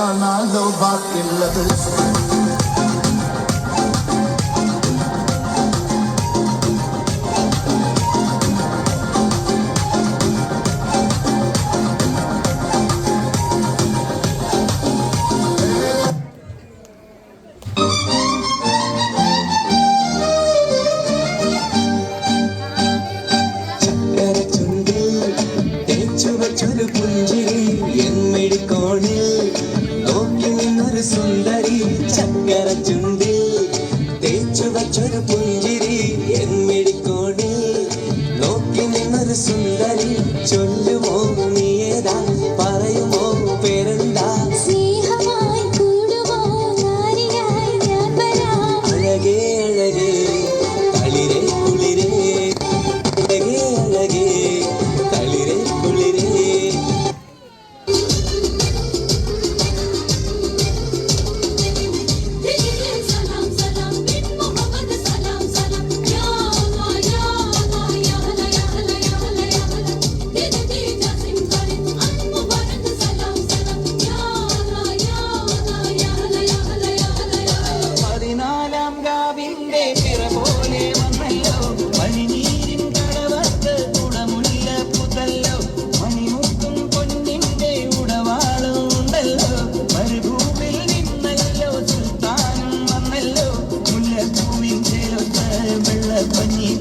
പറയാനാണോ ബാക്കിയുള്ളത്? സുന്ദരി ചക്കര ചുണ്ടിൽ തേച്ചു വച്ചൊരു പുഞ്ചിരി എന്നിടിക്കോണിൽ നോക്കി നിന്നൊരു സുന്ദരി ചൊല്ലുമോ നീയേതാ പറയുമോ പേരെന്താ സ്നേഹമായി കൂടുമോ നാരിയായി ഞാൻ വരാം അഴകേ അഴകേ തളിരേ കുളിരേ അഴകേ അഴകേ തളിരേ കുളിരേ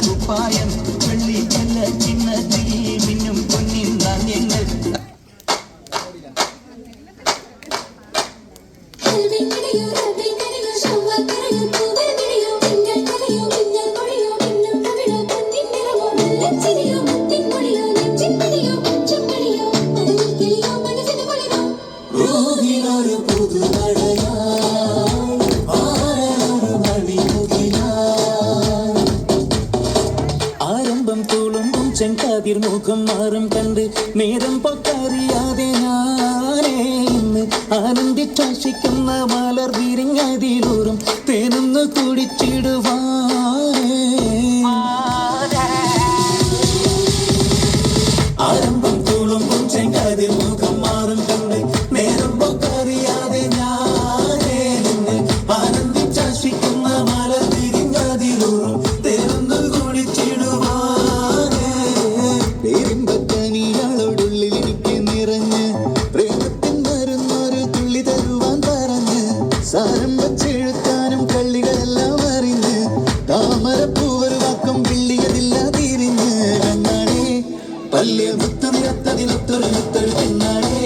കുപ്പായം വെള്ളി ചെല്ല ചിന്നത്തിൽ മിന്നും പൊന്നിൻ ധാന്യങ്ങൾ ചെങ്കാതിർമുഖം മാറും കണ്ട് നേരം പൊക്കറിയാതെ ഞാനേ ഇന്ന് ആനന്ദിച്ചാശിക്കുന്ന മലർ വിരിഞ്ഞതിലൂറും തേനൊന്ന് കുടിച്ചിടുവാനേ ആരംഭം തുളുമ്പും ചെങ്കാതിർമുഖം മാറും കണ്ട് നേരം പൊക്കറിയാതെ ഞാനേ ഇന്ന് ആനന്ദിച്ചാശിക്കുന്ന മലർ വിരിഞ്ഞതിലൂറും തേനൊന്ന് കുടിച്ചിടുവാൻ സാരം വച്ചെഴുത്താനും കള്ളികളെല്ലാം അറിഞ്ഞ് താമരപ്പൂവൊരു വാക്കും വിള്ളിയതില്ല തിരിഞ്ഞ് കണ്ണാടേ പല്ലിയ മുത്തുനിരത്തതിനൊത്തൊരു മുത്തൊരു പിന്നാടേ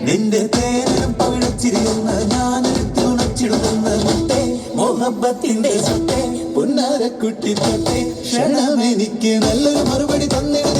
നിന്റെ തേനും പവിഴച്ചിരിയുന്ന ഞാനൊരുത്തുണച്ചിടുന്ന മുട്ടേ മൊഹബത്തിന്റെ സൊട്ടേ പുന്നാരക്കുട്ടി തൊട്ടേ ക്ഷണമെനിക്ക് നല്ലൊരു മറുപടി തന്നിട